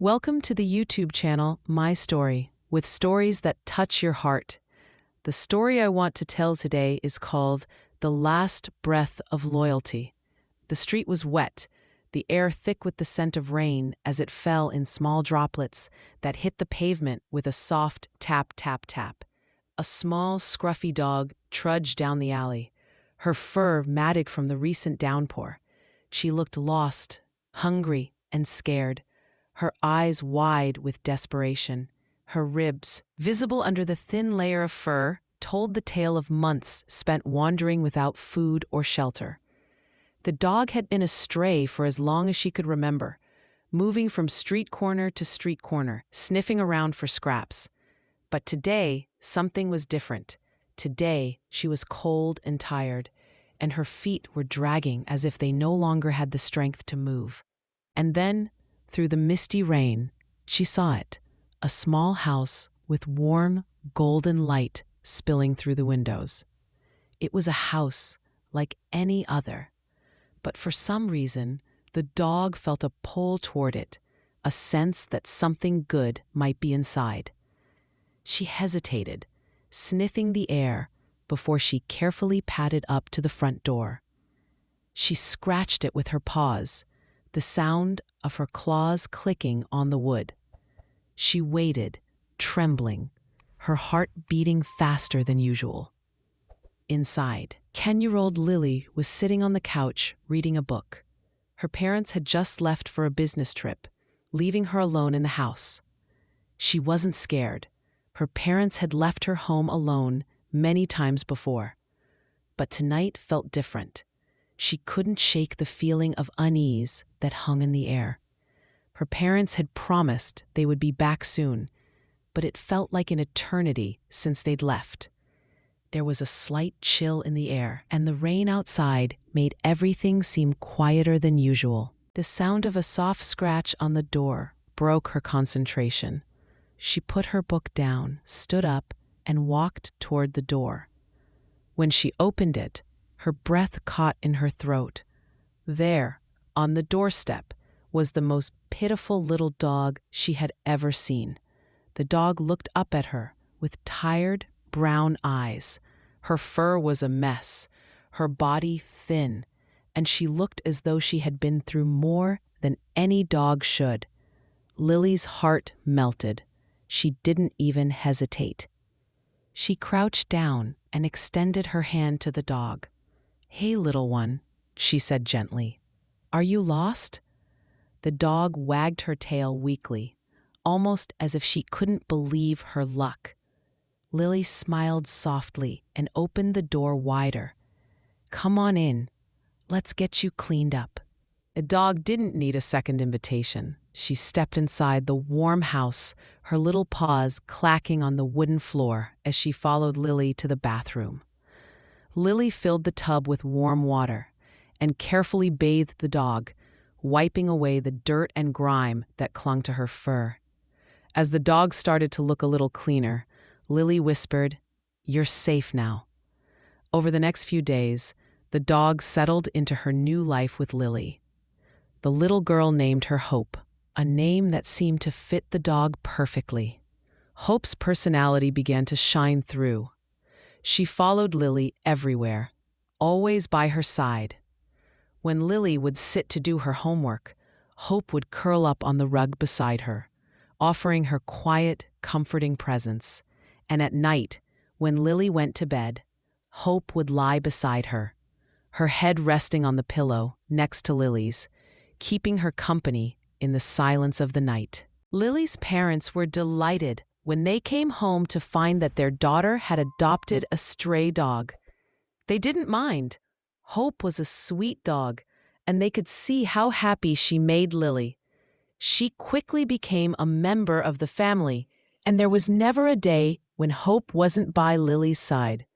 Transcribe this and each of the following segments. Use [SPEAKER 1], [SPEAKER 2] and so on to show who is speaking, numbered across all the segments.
[SPEAKER 1] Welcome to the YouTube channel, My Story, with stories that touch your heart. The story I want to tell today is called The Last Breath of Loyalty. The street was wet, the air thick with the scent of rain as it fell in small droplets that hit the pavement with a soft tap, tap, tap. A small, scruffy dog trudged down the alley, her fur matted from the recent downpour. She looked lost, hungry, and scared, her eyes wide with desperation. Her ribs, visible under the thin layer of fur, told the tale of months spent wandering without food or shelter. The dog had been astray for as long as she could remember, moving from street corner to street corner, sniffing around for scraps. But today, something was different. Today, she was cold and tired, and her feet were dragging as if they no longer had the strength to move. And then, through the misty rain, she saw it, a small house with warm, golden light spilling through the windows. It was a house like any other, but for some reason, the dog felt a pull toward it, a sense that something good might be inside. She hesitated, sniffing the air, before she carefully padded up to the front door. She scratched it with her paws, the sound of her claws clicking on the wood. She waited, trembling, her heart beating faster than usual. Inside, 10-year-old Lily was sitting on the couch reading a book. Her parents had just left for a business trip, leaving her alone in the house. She wasn't scared. Her parents had left her home alone many times before. But tonight felt different. She couldn't shake the feeling of unease that hung in the air. Her parents had promised they would be back soon, but it felt like an eternity since they'd left. There was a slight chill in the air, and the rain outside made everything seem quieter than usual. The sound of a soft scratch on the door broke her concentration. She put her book down, stood up, and walked toward the door. When she opened it, her breath caught in her throat. There, on the doorstep, was the most pitiful little dog she had ever seen. The dog looked up at her with tired, brown eyes. Her fur was a mess, her body thin, and she looked as though she had been through more than any dog should. Lily's heart melted. She didn't even hesitate. She crouched down and extended her hand to the dog. "Hey, little one," she said gently. "Are you lost?" The dog wagged her tail weakly, almost as if she couldn't believe her luck. Lily smiled softly and opened the door wider. "Come on in. Let's get you cleaned up." The dog didn't need a second invitation. She stepped inside the warm house, her little paws clacking on the wooden floor as she followed Lily to the bathroom. Lily filled the tub with warm water and carefully bathed the dog, wiping away the dirt and grime that clung to her fur. As the dog started to look a little cleaner, Lily whispered, "You're safe now." Over the next few days, the dog settled into her new life with Lily. The little girl named her Hope, a name that seemed to fit the dog perfectly. Hope's personality began to shine through. She followed Lily everywhere, always by her side. When Lily would sit to do her homework, Hope would curl up on the rug beside her, offering her quiet, comforting presence. And at night, when Lily went to bed, Hope would lie beside her, her head resting on the pillow next to Lily's, keeping her company in the silence of the night. Lily's parents were delighted when they came home to find that their daughter had adopted a stray dog. They didn't mind. Hope was a sweet dog, and they could see how happy she made Lily. She quickly became a member of the family, and there was never a day when Hope wasn't by Lily's side.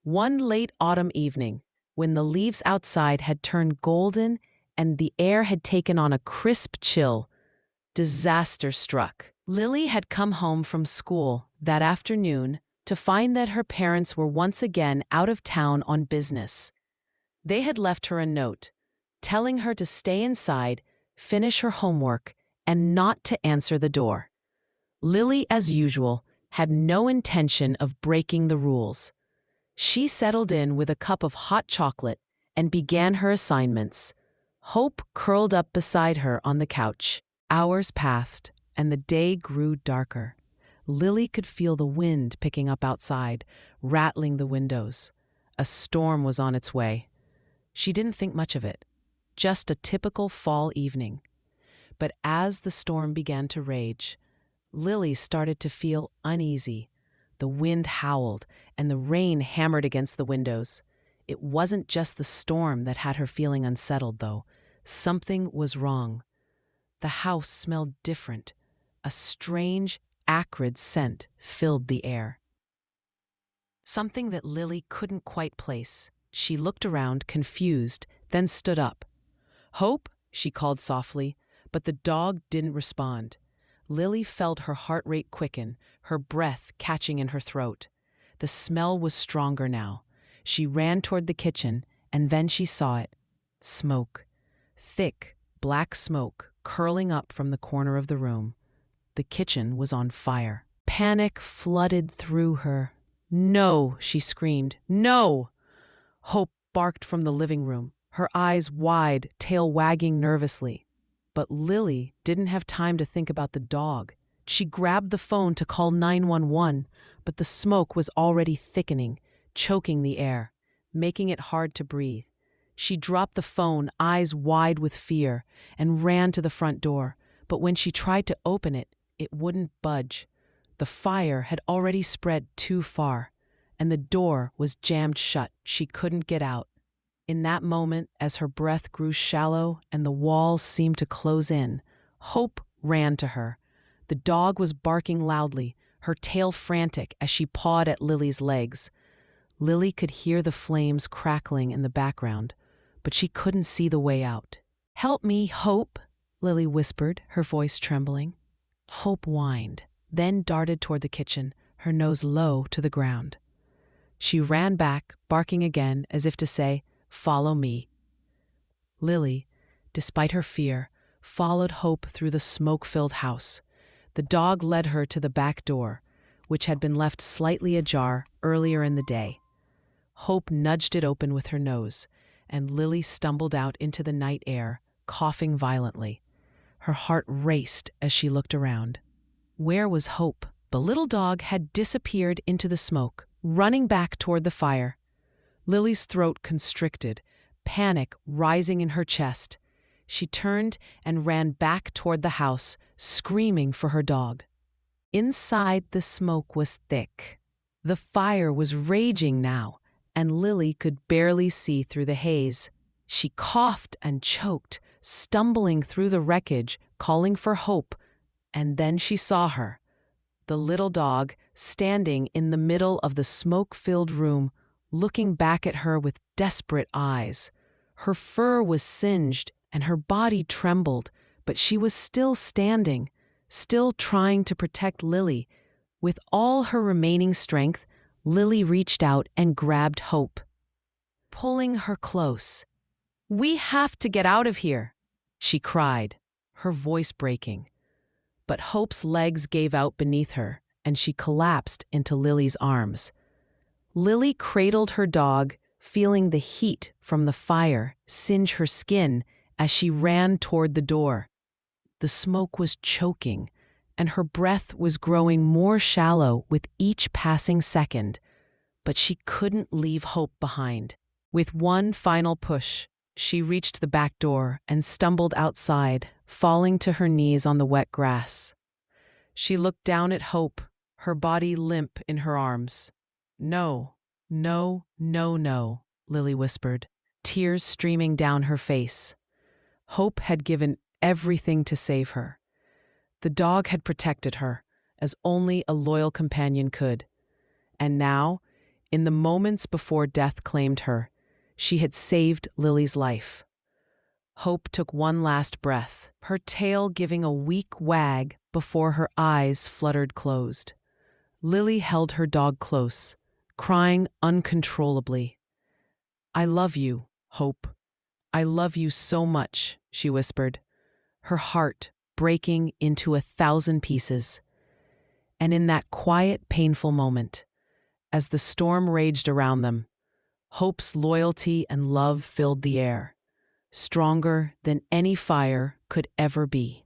[SPEAKER 1] One late autumn evening, when the leaves outside had turned golden and the air had taken on a crisp chill, disaster struck. Lily had come home from school that afternoon to find that her parents were once again out of town on business. They had left her a note, telling her to stay inside, finish her homework, and not to answer the door. Lily, as usual, had no intention of breaking the rules. She settled in with a cup of hot chocolate and began her assignments. Hope curled up beside her on the couch. Hours passed, and the day grew darker. Lily could feel the wind picking up outside, rattling the windows. A storm was on its way. She didn't think much of it. Just a typical fall evening. But as the storm began to rage, Lily started to feel uneasy. The wind howled, and the rain hammered against the windows. It wasn't just the storm that had her feeling unsettled, though. Something was wrong. The house smelled different. A strange, acrid scent filled the air. Something that Lily couldn't quite place. She looked around, confused, then stood up. "Hope," she called softly, but the dog didn't respond. Lily felt her heart rate quicken, her breath catching in her throat. The smell was stronger now. She ran toward the kitchen, and then she saw it. Smoke. Thick, black smoke curling up from the corner of the room. The kitchen was on fire. Panic flooded through her. "No!" she screamed. "No!" Hope barked from the living room, her eyes wide, tail wagging nervously. But Lily didn't have time to think about the dog. She grabbed the phone to call 911, but the smoke was already thickening, choking the air, making it hard to breathe. She dropped the phone, eyes wide with fear, and ran to the front door. But when she tried to open it, it wouldn't budge. The fire had already spread too far, and the door was jammed shut. She couldn't get out. In that moment, as her breath grew shallow and the walls seemed to close in, Hope ran to her. The dog was barking loudly, her tail frantic as she pawed at Lily's legs. Lily could hear the flames crackling in the background, but she couldn't see the way out. "Help me, Hope," Lily whispered, her voice trembling. Hope whined, then darted toward the kitchen, her nose low to the ground. She ran back, barking again as if to say, "Follow me." Lily, despite her fear, followed Hope through the smoke-filled house. The dog led her to the back door, which had been left slightly ajar earlier in the day. Hope nudged it open with her nose, and Lily stumbled out into the night air, coughing violently. Her heart raced as she looked around. Where was Hope? The little dog had disappeared into the smoke, running back toward the fire. Lily's throat constricted, panic rising in her chest. She turned and ran back toward the house, screaming for her dog. Inside, the smoke was thick. The fire was raging now, and Lily could barely see through the haze. She coughed and choked, stumbling through the wreckage, calling for Hope, and then she saw her. The little dog, standing in the middle of the smoke-filled room, looking back at her with desperate eyes. Her fur was singed and her body trembled, but she was still standing, still trying to protect Lily. With all her remaining strength, Lily reached out and grabbed Hope, pulling her close. "We have to get out of here," she cried, her voice breaking. But Hope's legs gave out beneath her, and she collapsed into Lily's arms. Lily cradled her dog, feeling the heat from the fire singe her skin as she ran toward the door. The smoke was choking, and her breath was growing more shallow with each passing second, but she couldn't leave Hope behind. With one final push, she reached the back door and stumbled outside, falling to her knees on the wet grass. She looked down at Hope, her body limp in her arms. "No, no, no, no," Lily whispered, tears streaming down her face. Hope had given everything to save her. The dog had protected her, as only a loyal companion could. And now, in the moments before death claimed her, she had saved Lily's life. Hope took one last breath, her tail giving a weak wag before her eyes fluttered closed. Lily held her dog close, crying uncontrollably. "I love you, Hope. I love you so much," she whispered, her heart breaking into 1,000 pieces. And in that quiet, painful moment, as the storm raged around them, hope's loyalty and love filled the air, stronger than any fire could ever be.